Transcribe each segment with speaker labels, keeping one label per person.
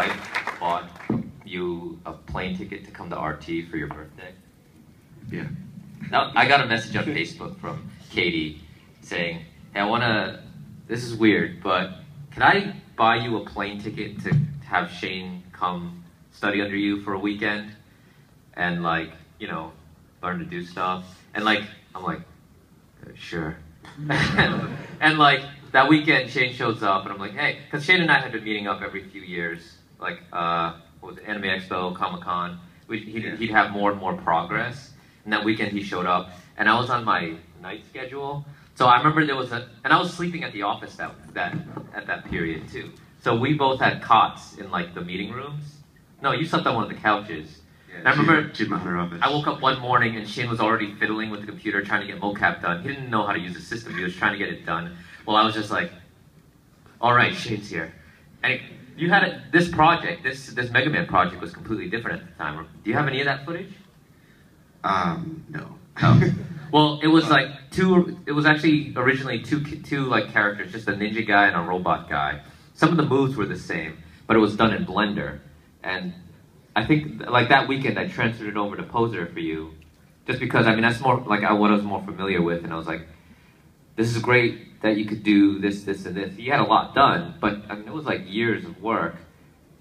Speaker 1: wife bought you a plane ticket to come to RT for your birthday?
Speaker 2: Yeah.
Speaker 1: Now, I got a message on Facebook from Katie saying, hey, this is weird, but can I buy you a plane ticket to have Shane come study under you for a weekend and like, you know, learn to do stuff? And like, I'm like, sure. and like, that weekend Shane shows up and I'm like, hey, because Shane and I had been meeting up every few years, like, what was it, Anime Expo, Comic-Con. He'd have more and more progress. And that weekend he showed up, and I was on my night schedule. So I remember and I was sleeping at the office at that period too. So we both had cots in like the meeting rooms. No, you slept on one of the couches.
Speaker 2: Yeah,
Speaker 1: and I remember
Speaker 2: office.
Speaker 1: I woke up one morning and Shane was already fiddling with the computer trying to get mocap done. He didn't know how to use the system. He was trying to get it done. Well, I was just like, all right, Shane's here. And you had this project, this Mega Man project was completely different at the time. Do you have any of that footage?
Speaker 2: No.
Speaker 1: Oh. Well, it was like it was actually originally two like characters, just a ninja guy and a robot guy. Some of the moves were the same, but it was done in Blender. And I think like that weekend I transferred it over to Poser for you, just because, I mean, that's more like what I was more familiar with, and I was like, this is great that you could do this, this, and this. You had a lot done, but I mean, it was like years of work.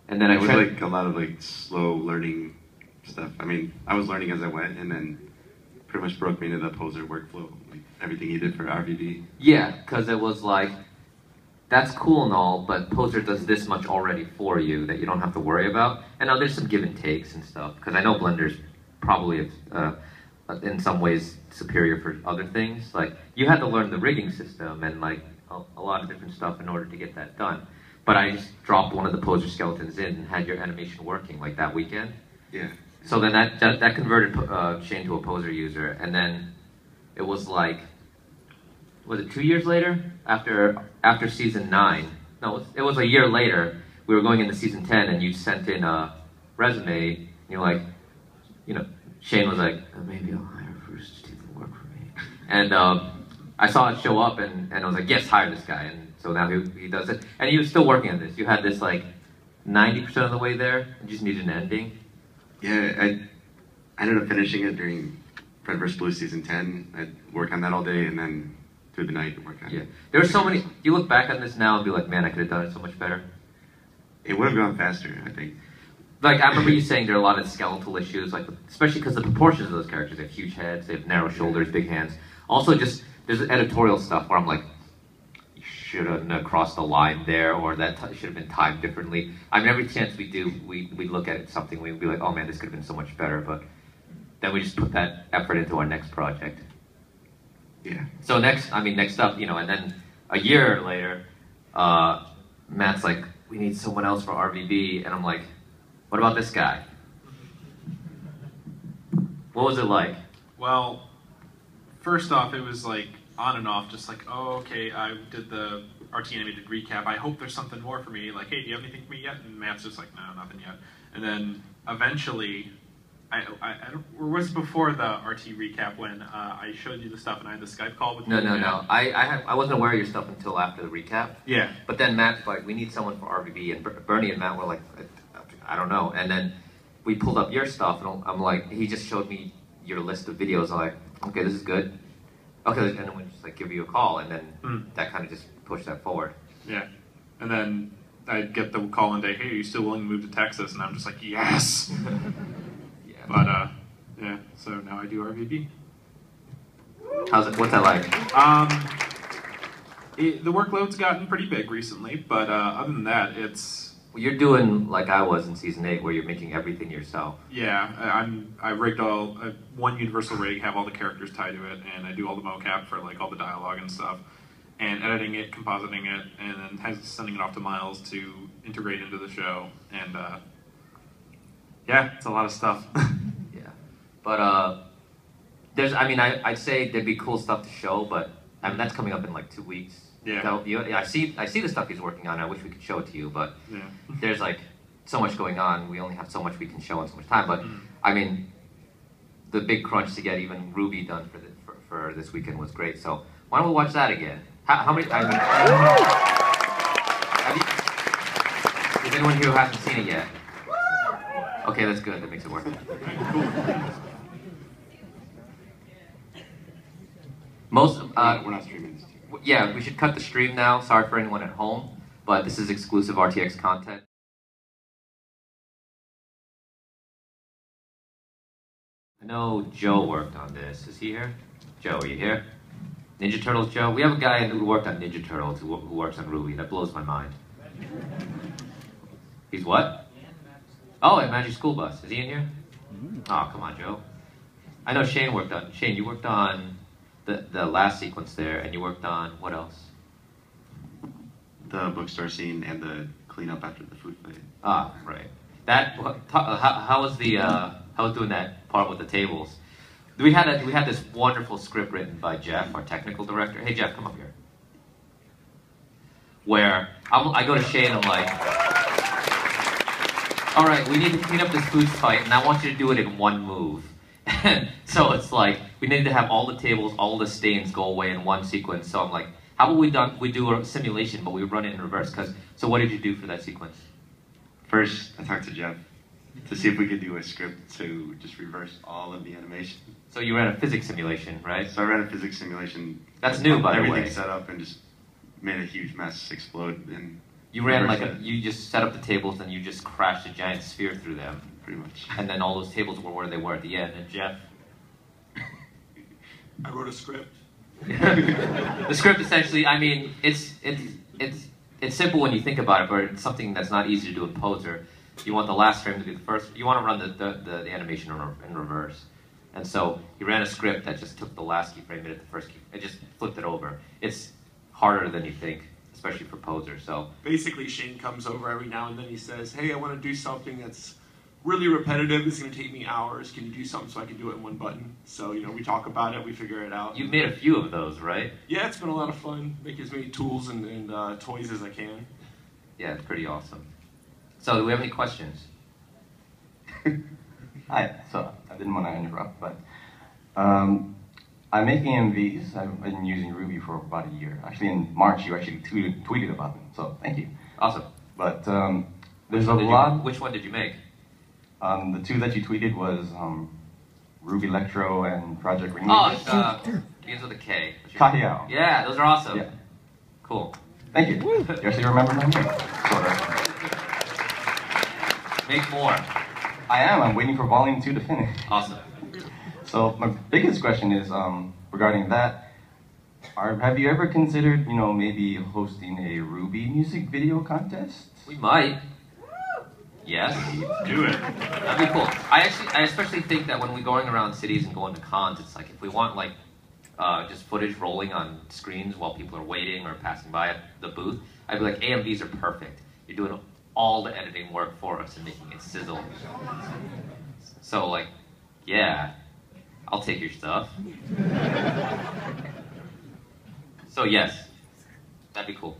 Speaker 1: And then
Speaker 2: it was like a lot of like slow learning stuff. I mean, I was learning as I went, and then pretty much broke me into the Poser workflow, like everything he did for RVB.
Speaker 1: Yeah, because it was like, that's cool and all, but Poser does this much already for you that you don't have to worry about. And now there's some give and takes and stuff, because I know Blender's probably in some ways superior for other things. Like, you had to learn the rigging system and like a lot of different stuff in order to get that done. But I just dropped one of the Poser skeletons in and had your animation working like that weekend.
Speaker 2: Yeah.
Speaker 1: So then that converted Shane to a Poser user, and then it was like, was it 2 years later? After season 9? No, it was a year later. We were going into season 10, and you sent in a resume, and you're like, you know, Shane was like, maybe I'll hire first to do the work for me. And I saw it show up, and I was like, yes, hire this guy. And so now he does it. And he was still working on this. You had this like 90% of the way there, and you just needed an ending.
Speaker 2: Yeah, I ended up finishing it during Red vs. Blue season 10. I'd work on that all day and then through the night work on it.
Speaker 1: Yeah, there were so many. You look back on this now and be like, man, I could have done it so much better.
Speaker 2: It would have gone faster, I think.
Speaker 1: Like, I remember you saying there are a lot of skeletal issues, like especially because the proportions of those characters. They have huge heads, they have narrow shoulders, big hands. Also, just there's editorial stuff where I'm like, you should have crossed the line there, or that should have been timed differently. I mean, every chance we do, we look at it something, we'd be like, oh man, this could have been so much better. But then we just put that effort into our next project.
Speaker 2: Yeah.
Speaker 1: So next up, you know, and then a year later, Matt's like, we need someone else for RVB, and I'm like, what about this guy? What was it like?
Speaker 3: Well, first off, it was like on and off, just like, oh, okay, I did the RT animated recap. I hope there's something more for me. Like, hey, do you have anything for me yet? And Matt's just like, no, nothing yet. And then eventually, I don't, or was it before the RT recap when I showed you the stuff and I had the Skype call with you?
Speaker 1: No. I wasn't aware of your stuff until after the recap.
Speaker 3: Yeah.
Speaker 1: But then Matt's like, we need someone for RVB, and Bernie and Matt were like, I don't know. And then we pulled up your stuff, and I'm like, he just showed me your list of videos. I'm like, okay, this is good. Okay, and then we just like give you a call, and then that kind of just pushed that forward.
Speaker 3: Yeah. And then I'd get the call one day, hey, are you still willing to move to Texas? And I'm just like, yes.
Speaker 1: Yeah.
Speaker 3: But yeah, so now I do RVB.
Speaker 1: What's that like?
Speaker 3: The workload's gotten pretty big recently, but other than that, it's...
Speaker 1: Well, you're doing like I was in season 8, where you're making everything yourself.
Speaker 3: Yeah, I rigged one universal rig, have all the characters tied to it, and I do all the mocap for like all the dialogue and stuff, and editing it, compositing it, and then sending it off to Miles to integrate into the show, and yeah, it's a lot of stuff.
Speaker 1: Yeah, but I'd say there'd be cool stuff to show, but I mean that's coming up in like 2 weeks.
Speaker 3: Yeah.
Speaker 1: I see the stuff he's working on. I wish we could show it to you, but
Speaker 3: yeah.
Speaker 1: There's like so much going on. We only have so much we can show in so much time. But I mean, the big crunch to get even Ruby done for this weekend was great. So why don't we watch that again? How many? Did anyone here who hasn't seen it yet? Okay, that's good. That makes it work. Most,
Speaker 2: we're not streaming this too.
Speaker 1: yeah, we should cut the stream now. Sorry for anyone at home, but this is exclusive RTX content. I know Joe worked on this. Is he here? Joe, are you here? Ninja Turtles, Joe? We have a guy who worked on Ninja Turtles who works on Ruby. That blows my mind. He's what? Oh, at Magic School Bus. Is he in here? Oh, come on, Joe. I know Shane worked on... Shane, you worked on the last sequence there, and you worked on... What else?
Speaker 2: The bookstore scene and the cleanup after the food fight.
Speaker 1: Ah, right. That... How was the... How was doing that part with the tables? We had this wonderful script written by Jeff, our technical director. Hey, Jeff, come up here. Where I go to Shane, I'm like, all right, we need to clean up this food fight, and I want you to do it in one move. And so it's like, we need to have all the tables, all the stains go away in one sequence. So I'm like, how about we do a simulation, but we run it in reverse? So what did you do for that sequence?
Speaker 2: First, I talked to Jeff to see if we could do a script to just reverse all of the animation.
Speaker 1: So you ran a physics simulation, right?
Speaker 2: So I ran a physics simulation.
Speaker 1: That's new, by the way.
Speaker 2: Everything set up and just made a huge mess explode. And
Speaker 1: you ran you just set up the tables and you just crashed a giant sphere through them.
Speaker 2: Pretty much.
Speaker 1: And then all those tables were where they were at the end. And Jeff?
Speaker 4: I wrote a script.
Speaker 1: The script essentially, I mean, it's simple when you think about it, but it's something that's not easy to do in Poser. You want the last frame to be the first. You want to run the animation in reverse. And so he ran a script that just took the last keyframe, made it the first key, and just flipped it over. It's harder than you think, especially for Poser. So
Speaker 4: basically, Shane comes over every now and then. He says, "Hey, I want to do something that's really repetitive. It's going to take me hours. Can you do something so I can do it in one button?" So we talk about it. We figure it out.
Speaker 1: You've made a few of those, right?
Speaker 4: Yeah, it's been a lot of fun. Make as many tools and toys as I can.
Speaker 1: Yeah, it's pretty awesome. So, do we have any questions?
Speaker 5: Hi, so I didn't want to interrupt, but I'm making MVs. I've been using Ruby for about a year. Actually, in March, you actually tweeted about them, so thank you.
Speaker 1: Awesome.
Speaker 5: But there's a lot...
Speaker 1: Which one did you make?
Speaker 5: The two that you tweeted was Ruby Electro and Project Ring.
Speaker 1: Oh, it begins with a K.
Speaker 5: Kahiao.
Speaker 1: Yeah, those are awesome.
Speaker 5: Yeah.
Speaker 1: Cool.
Speaker 5: Thank you. You actually remember my name, sort of.
Speaker 1: Make more.
Speaker 5: I am. I'm waiting for Volume 2 to finish.
Speaker 1: Awesome.
Speaker 5: So my biggest question is regarding that. Have you ever considered, maybe hosting a Ruby music video contest?
Speaker 1: We might. Yes.
Speaker 3: Do it.
Speaker 1: That'd be cool. I especially think that when we're going around cities and going to cons, it's like if we want just footage rolling on screens while people are waiting or passing by at the booth, I'd be like, AMVs are perfect. You're doing all the editing work for us and making it sizzle. So yeah, I'll take your stuff. So yes, that'd be cool.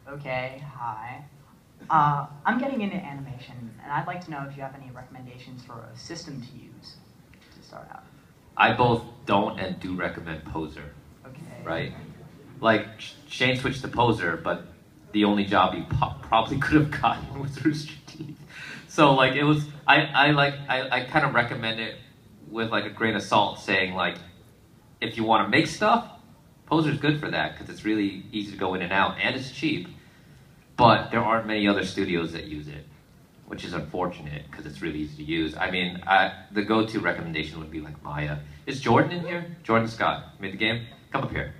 Speaker 6: Okay, hi. I'm getting into animation, and I'd like to know if you have any recommendations for a system to use to start out.
Speaker 1: I both don't and do recommend Poser.
Speaker 6: Okay.
Speaker 1: Right? Shane switched to Poser, but the only job he probably could have gotten was Rooster Teeth. So it was, I kind of recommend it with a grain of salt, saying if you want to make stuff, Poser's good for that because it's really easy to go in and out and it's cheap. But there aren't many other studios that use it, which is unfortunate because it's really easy to use. I mean, the go-to recommendation would be Maya. Is Jordan in here? Jordan Scott made the game. Come up here.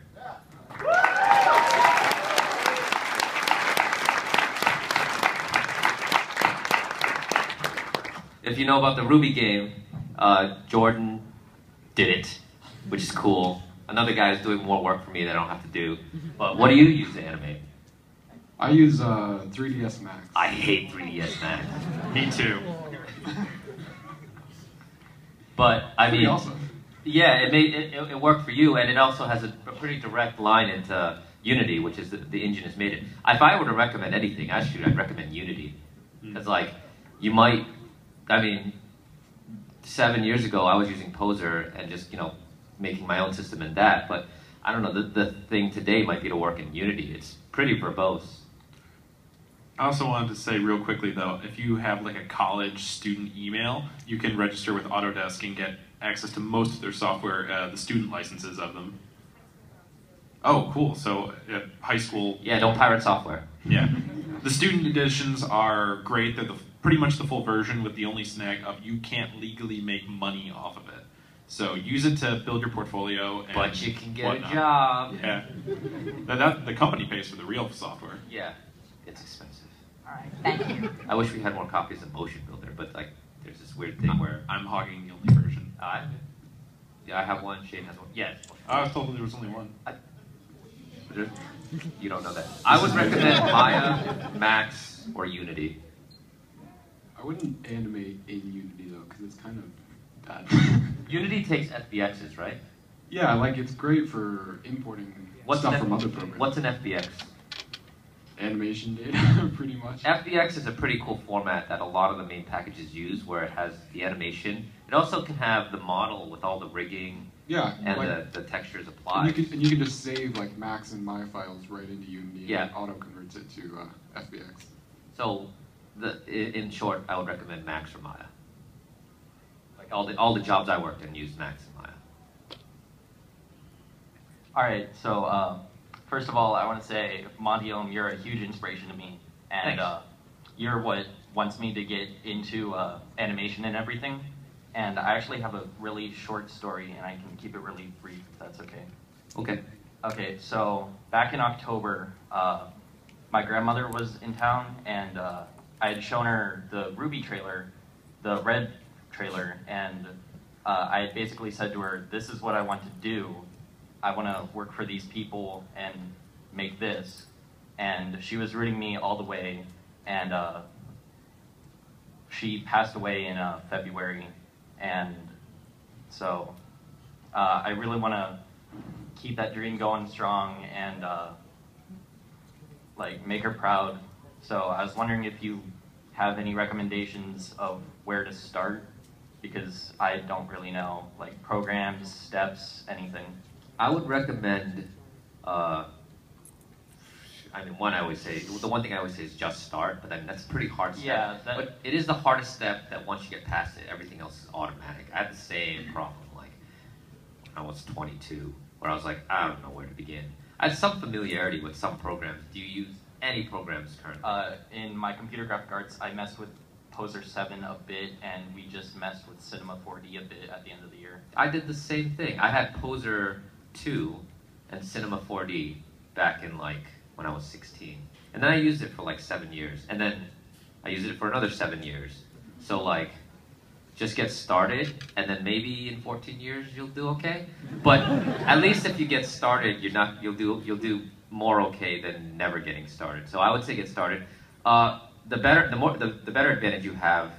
Speaker 1: If you know about the Ruby game, Jordan did it, which is cool. Another guy is doing more work for me that I don't have to do. But what do you use to animate?
Speaker 7: I use 3ds Max.
Speaker 1: I hate 3ds Max.
Speaker 3: Me too.
Speaker 1: But I mean,
Speaker 7: awesome.
Speaker 1: Yeah, it worked for you, and it also has a pretty direct line into Unity, which is the engine has made it. If I were to recommend anything, I'd recommend Unity, because you might. I mean, 7 years ago, I was using Poser and just making my own system in that, but I don't know. The thing today might be to work in Unity. It's pretty verbose.
Speaker 3: I also wanted to say real quickly though, if you have like a college student email, you can register with Autodesk and get access to most of their software, the student licenses of them. Oh, cool. So high school.
Speaker 1: Yeah, don't pirate software.
Speaker 3: Yeah. The student editions are great. They're pretty much the full version with the only snag of you can't legally make money off of it. So use it to build your portfolio. And
Speaker 1: But you can get
Speaker 3: whatnot.
Speaker 1: a job.
Speaker 3: Yeah. The company pays for the real software.
Speaker 1: Yeah, it's expensive.
Speaker 6: All right, thank you.
Speaker 1: I wish we had more copies of Motion Builder, but like, there's this weird thing where
Speaker 3: I'm hogging the only version.
Speaker 1: yeah, I have one. Shane has one. Yeah, it's Motion
Speaker 3: I was told there was only one.
Speaker 1: Builder. You don't know that. I would recommend Maya, Max, or Unity.
Speaker 7: I wouldn't animate in Unity though, because it's kind of bad.
Speaker 1: Unity takes FBXs, right?
Speaker 7: Yeah, like it's great for importing stuff from other programs.
Speaker 1: What's an FBX?
Speaker 7: Animation data, pretty much.
Speaker 1: FBX is a pretty cool format that a lot of the main packages use, where it has the animation. It also can have the model with all the rigging
Speaker 7: Yeah,
Speaker 1: and
Speaker 7: like,
Speaker 1: the textures
Speaker 7: and
Speaker 1: applied.
Speaker 7: you can just save like Max and Maya files right into Unity
Speaker 1: Yeah.
Speaker 7: and it auto converts it to FBX.
Speaker 1: So, in short, I would recommend Max or Maya. Like all the jobs I worked in used Max and Maya.
Speaker 8: All right, so first of all, I want to say, Monty Ohm, you're a huge inspiration to me, and you're what wants me to get into animation and everything. And I actually have a really short story, and I can keep it really brief, if that's okay.
Speaker 1: Okay.
Speaker 8: Okay, so back in October, my grandmother was in town, and I had shown her the Ruby trailer, the red trailer, and I had basically said to her, this is what I want to do. I want to work for these people and make this. And she was rooting me all the way, and she passed away in February. And so I really want to keep that dream going strong and like make her proud. So I was wondering if you have any recommendations of where to start, because I don't really know, like programs, steps, anything.
Speaker 1: I would recommend, I mean, one I always say, the one thing I always say is just start, but then that's a pretty hard step.
Speaker 8: Yeah,
Speaker 1: but it is the hardest step that once you get past it, everything else is automatic. I had the same problem, like, when I was 22, where I was like, I don't know where to begin. I had some familiarity with some programs. Do you use any programs currently?
Speaker 8: In my computer graphic arts, I messed with Poser 7 a bit, and we just messed with Cinema 4D a bit at the end of the year.
Speaker 1: I did the same thing. I had Poser 2 and Cinema 4D back in like when I was 16. And then I used it for like 7 years. And then I used it for another 7 years. So like, just get started, and then maybe in 14 years you'll do okay. But at least if you get started, you'll do more okay than never getting started. So I would say get started. The better advantage you have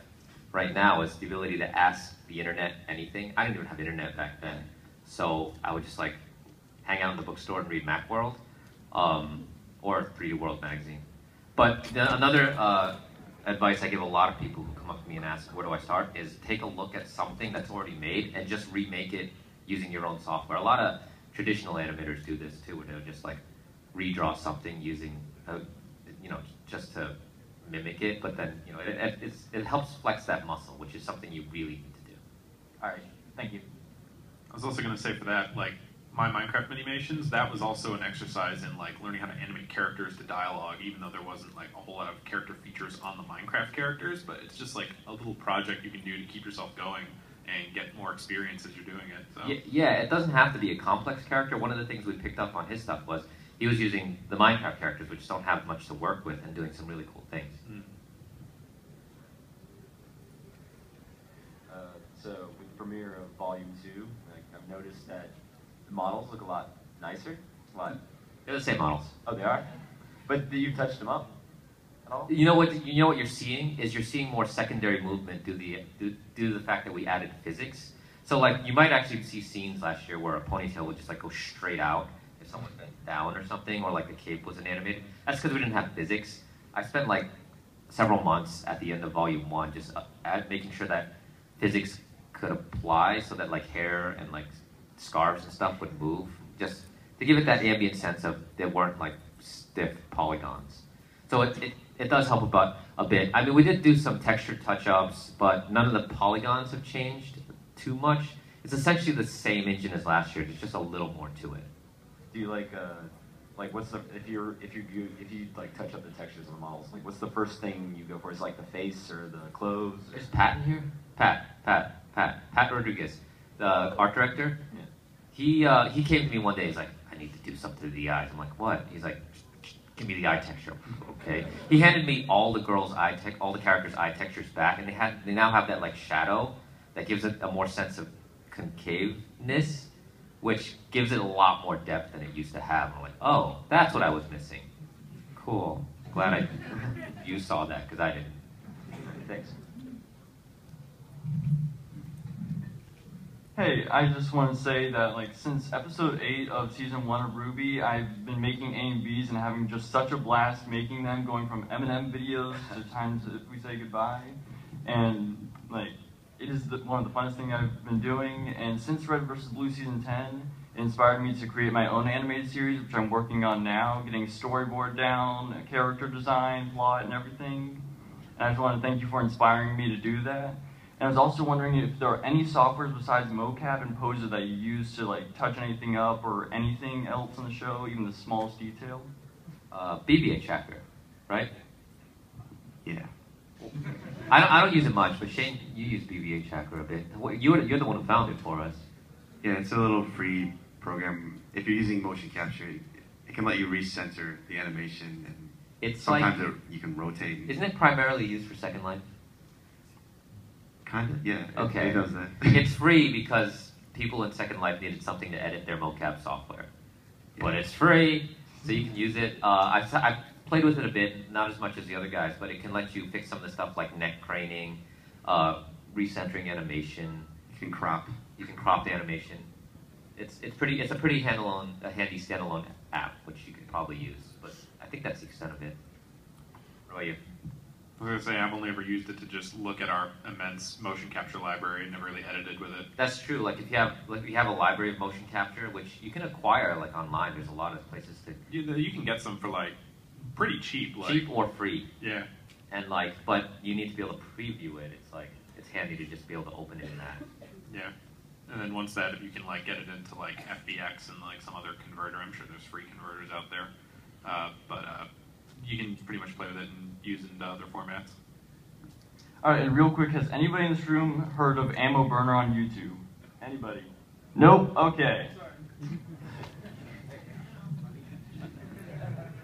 Speaker 1: right now is the ability to ask the internet anything. I didn't even have internet back then, so I would just like hang out in the bookstore and read Macworld, or 3D World magazine. But another advice I give a lot of people who come up to me and ask, where do I start, is take a look at something that's already made and just remake it using your own software. A lot of traditional animators do this too, where they'll just like redraw something using, just to mimic it, but then, it helps flex that muscle, which is something you really need to do.
Speaker 8: All right, thank you.
Speaker 3: I was also going to say for that, like, my Minecraft animations, that was also an exercise in like learning how to animate characters to dialogue, even though there wasn't like a whole lot of character features on the Minecraft characters, but it's just like a little project you can do to keep yourself going and get more experience as you're doing it. So.
Speaker 1: Yeah, it doesn't have to be a complex character. One of the things we picked up on his stuff was he was using the Minecraft characters, which don't have much to work with, and doing some really cool things.
Speaker 3: Mm.
Speaker 9: So with the premiere of Volume 2, like, I've noticed that the models look a lot nicer.
Speaker 1: They're the same models.
Speaker 9: Oh, they are? But you've touched them up at all?
Speaker 1: You know what you're seeing is you're seeing more secondary movement due to the fact that we added physics. So like you might actually see scenes last year where a ponytail would just like go straight out if someone bent down or something, or like the cape wasn't animated. That's because we didn't have physics. I spent like several months at the end of Volume 1 just making sure that physics could apply so that like hair and like scarves and stuff would move, just to give it that ambient sense of they weren't like stiff polygons. So it does help about a bit. I mean, we did do some texture touch-ups, but none of the polygons have changed too much. It's essentially the same engine as last year. There's just a little more to it.
Speaker 9: Do you like what's the if you like touch up the textures of the models? Like, what's the first thing you go for? Is it like the face or the clothes?
Speaker 1: Is Pat in here? Pat Rodriguez, the art director.
Speaker 9: Yeah.
Speaker 1: He came to me one day. He's like, I need to do something to the eyes. I'm like, what? He's like, give me the eye texture. Okay. He handed me all the all the characters' eye textures back, and they now have that like shadow that gives it a more sense of concaveness, which gives it a lot more depth than it used to have. I'm like, oh, that's what I was missing. Cool. Glad you saw that because I didn't.
Speaker 9: Thanks.
Speaker 10: Hey, I just want to say that like since episode 8 of season 1 of RWBY, I've been making AMVs and having just such a blast making them, going from Eminem videos to Times If We Say Goodbye, and like it is one of the funnest things I've been doing. And since Red vs. Blue season 10, it inspired me to create my own animated series, which I'm working on now, getting a storyboard down, a character design, plot, and everything. And I just want to thank you for inspiring me to do that. And I was also wondering if there are any softwares besides mocap and Poser that you use to like touch anything up or anything else in the show, even the smallest detail.
Speaker 1: BBH Hacker, right?
Speaker 2: Yeah.
Speaker 1: I don't use it much, but Shane, you use BBH Hacker a bit. You're the one who found it for us.
Speaker 2: Yeah, it's a little free program. If you're using motion capture, it can let you recenter the animation, and
Speaker 1: it's
Speaker 2: sometimes
Speaker 1: like,
Speaker 2: you can rotate.
Speaker 1: Isn't it primarily used for Second Life?
Speaker 2: Kind of, yeah.
Speaker 1: Okay.
Speaker 2: It does that.
Speaker 1: It's free because people in Second Life needed something to edit their mocap software. But it's free, so you can use it. I've played with it a bit, not as much as the other guys, but it can let you fix some of the stuff like neck craning, recentering animation.
Speaker 2: You can crop.
Speaker 1: You can crop the animation. It's a pretty handy standalone app, which you could probably use. But I think that's the extent of it. What about you?
Speaker 3: I was gonna say I've only ever used it to just look at our immense motion capture library and never really edited with it.
Speaker 1: That's true. Like if you have a library of motion capture, which you can acquire like online. There's a lot of places to
Speaker 3: You can get some for like pretty cheap. Like,
Speaker 1: cheap or free.
Speaker 3: Yeah.
Speaker 1: And like, but you need to be able to preview it. It's handy to just be able to open it in that.
Speaker 3: Yeah. And then once that, if you can like get it into like FBX and like some other converter, I'm sure there's free converters out there. You can pretty much play with it and use it into other formats.
Speaker 10: Alright, and real quick, has anybody in this room heard of Ammo Burner on YouTube? Anybody? Nope? Okay.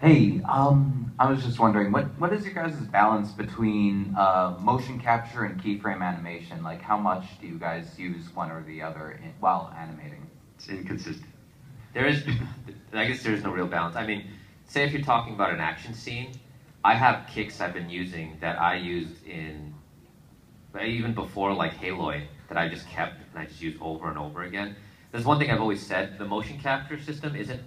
Speaker 11: Hey, I was just wondering, what is your guys' balance between motion capture and keyframe animation? Like, how much do you guys use one or the other while animating?
Speaker 2: It's inconsistent.
Speaker 1: I guess there's no real balance. I mean, say if you're talking about an action scene, I have kicks I've been using that I used even before like Haloid that I just kept and I just used over and over again. There's one thing I've always said, the motion capture system isn't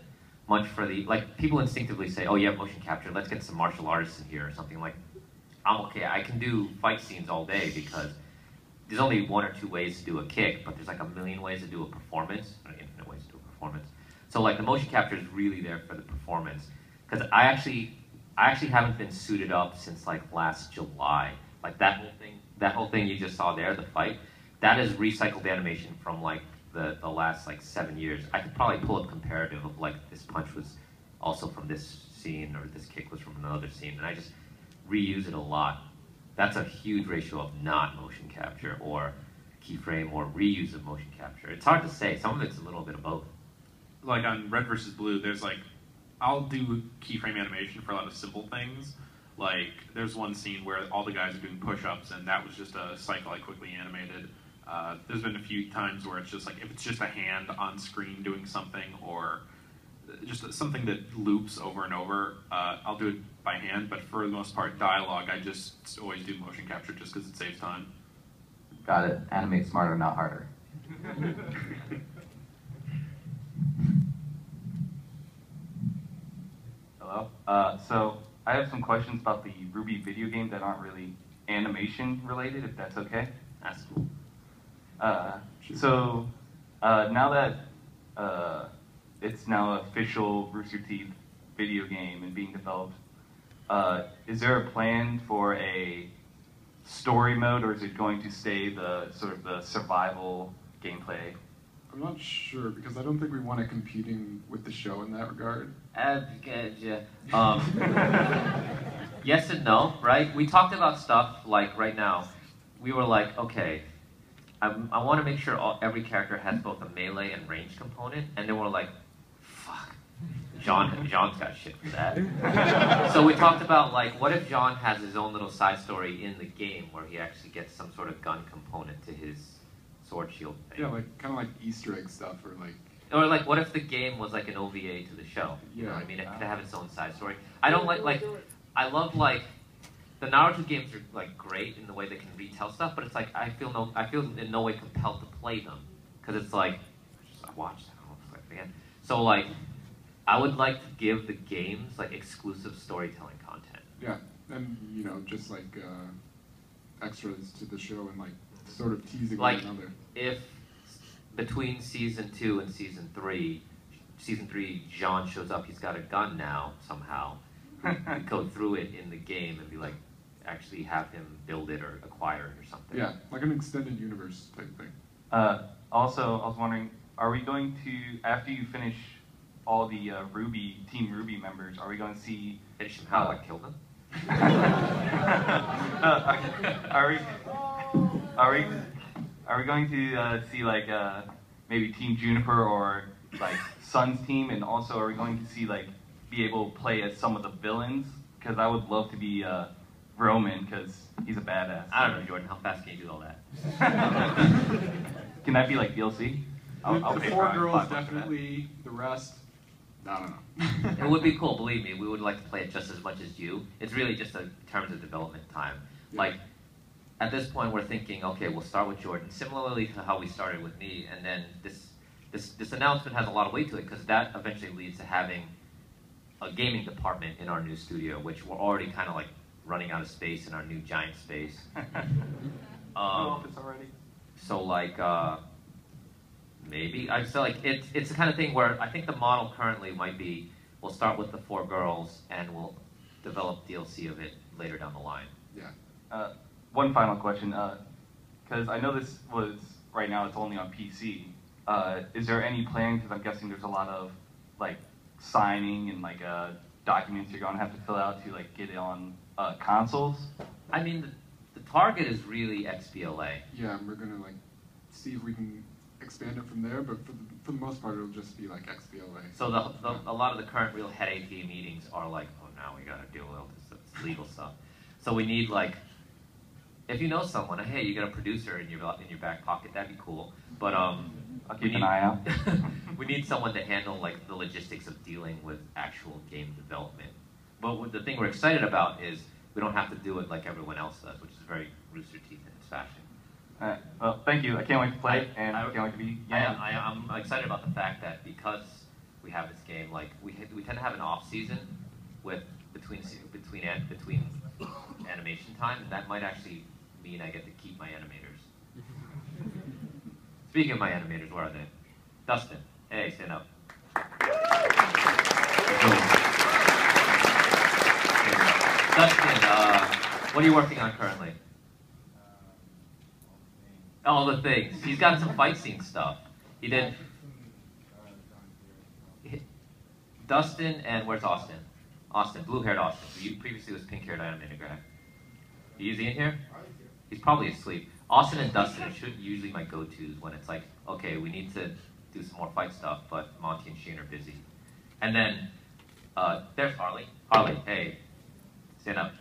Speaker 1: much for like people instinctively say, oh you have motion capture, let's get some martial artists in here or something. Like, I'm okay, I can do fight scenes all day because there's only one or two ways to do a kick, but there's like a million ways to do a performance, or infinite ways to do a performance. So like the motion capture is really there for the performance. Because I actually haven't been suited up since like last July. Like that whole thing you just saw there, the fight, that is recycled animation from like the last like 7 years. I could probably pull up comparative of like this punch was also from this scene or this kick was from another scene, and I just reuse it a lot. That's a huge ratio of not motion capture or keyframe or reuse of motion capture. It's hard to say. Some of it's a little bit of both.
Speaker 3: Like on Red vs. Blue, there's like, I'll do keyframe animation for a lot of simple things. Like, there's one scene where all the guys are doing push-ups, and that was just a cycle I quickly animated. There's been a few times where it's just like, if it's just a hand on screen doing something, or just something that loops over and over, I'll do it by hand, but for the most part, dialogue, I just always do motion capture just because it saves time.
Speaker 11: Got it. Animate smarter, not harder.
Speaker 10: Hello? So I have some questions about the RWBY video game that aren't really animation related, if that's okay.
Speaker 1: That's cool.
Speaker 10: Now that it's now an official Rooster Teeth video game and being developed, is there a plan for a story mode, or is it going to stay the sort of the survival gameplay?
Speaker 7: I'm not sure because I don't think we want it competing with the show in that regard.
Speaker 1: Yes and no, right? We talked about stuff like right now. We were like, okay, I want to make sure every character has both a melee and range component, and then we're like, fuck, John's got shit for that. So we talked about like, what if John has his own little side story in the game where he actually gets some sort of gun component to his sword shield thing?
Speaker 7: Yeah, like kind of like Easter egg stuff,
Speaker 1: or like what if the game was like an OVA to the show? You know what I mean? It could have its own side story. I don't like I love like the Naruto games are like great in the way they can retell stuff, but it's like I feel in no way compelled to play them because it's like I watched that. I don't know if again. So like I would like to give the games like exclusive storytelling content.
Speaker 7: Yeah, and you know just like extras to the show and like sort of teasing
Speaker 1: like
Speaker 7: one another.
Speaker 1: If between season 2 and season 3, John shows up, he's got a gun now somehow. We go through it in the game and be like, actually have him build it or acquire it or something.
Speaker 7: Yeah, like an extended universe type thing.
Speaker 10: Also, I was wondering, are we going to, after you finish all the Team Ruby members, are we going to see...
Speaker 1: Finish them how? Like kill them?
Speaker 10: Are we going to see like maybe Team Juniper or like Sun's team, and also are we going to see like be able to play as some of the villains? Because I would love to be Roman because he's a badass.
Speaker 1: I don't know, Jordan. How fast can you do all that?
Speaker 10: Can that be like DLC? I'll
Speaker 7: the
Speaker 10: pay
Speaker 7: 4
Speaker 10: for
Speaker 7: girls definitely. The rest, I don't know.
Speaker 1: It would be cool. Believe me, we would like to play it just as much as you. It's really just in terms of development time.
Speaker 7: Yeah.
Speaker 1: Like. At this point, we're thinking, okay, we'll start with Jordan, similarly to how we started with me, and then this announcement has a lot of weight to it because that eventually leads to having a gaming department in our new studio, which we're already kind of like running out of space in our new giant space.
Speaker 10: Office already.
Speaker 1: So like maybe I feel like it's the kind of thing where I think the model currently might be we'll start with the 4 girls and we'll develop DLC of it later down the line.
Speaker 7: Yeah.
Speaker 10: One final question, because I know this was, right now it's only on PC. Is there any plan, because I'm guessing there's a lot of like signing and like documents you're going to have to fill out to like get it on consoles?
Speaker 1: I mean, the target is really XBLA.
Speaker 7: Yeah, and we're going to like see if we can expand it from there, but for the most part it'll just be like XBLA.
Speaker 1: So a lot of the current real headachy meetings are like, oh, now we got to deal with all this legal stuff. So we need like, if you know someone, hey, you got a producer in your back pocket, that'd be cool. But
Speaker 10: I'll keep an eye out.
Speaker 1: We need someone to handle like the logistics of dealing with actual game development. But the thing we're excited about is we don't have to do it like everyone else does, which is very Rooster Teeth in its fashion.
Speaker 10: Well, thank you. I can't wait to play it, and I can't wait to be. Yeah.
Speaker 1: I'm excited about the fact that because we have this game, like we tend to have an off season with between animation time, and that might actually mean I get to keep my animators. Speaking of my animators, where are they? Dustin, hey, stand up. Dustin, what are you working on currently? All the things. He's got some fight scene stuff. He did. Dustin and where's Austin? Austin, blue-haired Austin. You previously was pink-haired animated guy. Is he in here? He's probably asleep. Austin and Dustin should usually my go-tos when it's like, okay, we need to do some more fight stuff, but Monty and Shane are busy. And then there's Harley. Harley, hey, stand up.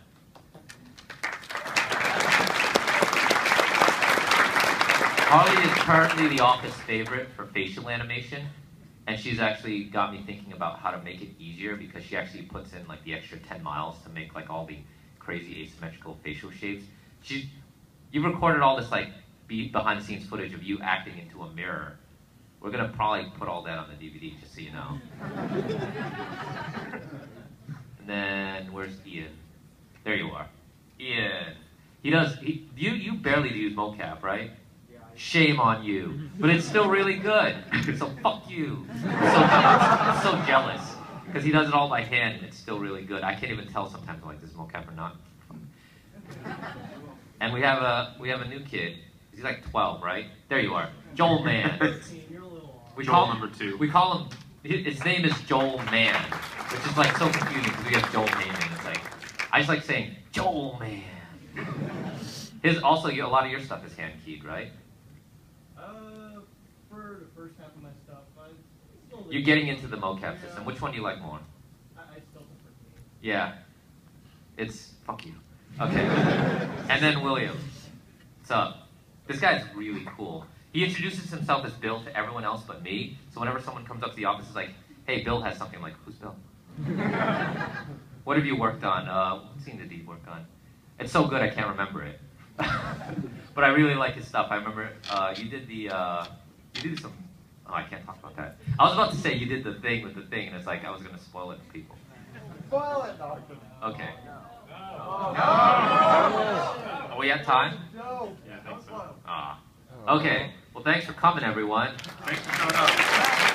Speaker 1: Harley is currently the office favorite for facial animation, and she's actually got me thinking about how to make it easier because she actually puts in like the extra 10 miles to make like all the crazy asymmetrical facial shapes. You recorded all this like behind the scenes footage of you acting into a mirror. We're gonna probably put all that on the DVD, just so you know. And then where's Ian? There you are, Ian. You barely use mocap, right? Shame on you, but it's still really good. So fuck you. So jealous. because he does it all by hand, and it's still really good. I can't even tell sometimes, I'm like, this is mocap or not. And we have a new kid. He's like 12, right? There you are, Joel Man.
Speaker 3: Joel number 2.
Speaker 1: We call him. His name is Joel Man, which is like so confusing because we have Joel Heyman. It's like I just like saying Joel Man. His also a lot of your stuff is hand keyed, right?
Speaker 12: For the first half of my stuff,
Speaker 1: You're getting into the mocap system. Which one do you like more?
Speaker 12: I still prefer me.
Speaker 1: Yeah, it's fuck you. Okay, and then William. What's up? This guy's really cool. He introduces himself as Bill to everyone else but me. So whenever someone comes up to the office, it's like, "Hey, Bill has something." I'm like, "Who's Bill?" What have you worked on? What scene did he work on? It's so good I can't remember it. But I really like his stuff. I remember you did some. Oh, I can't talk about that. I was about to say you did the thing with the thing, and it's like I was gonna spoil it for people.
Speaker 12: Spoil it.
Speaker 1: Okay.
Speaker 12: No.
Speaker 1: Are we at time?
Speaker 12: No.
Speaker 3: Yeah, I think so.
Speaker 1: Ah. Okay. Well, thanks for coming, everyone.
Speaker 3: Thanks for showing up.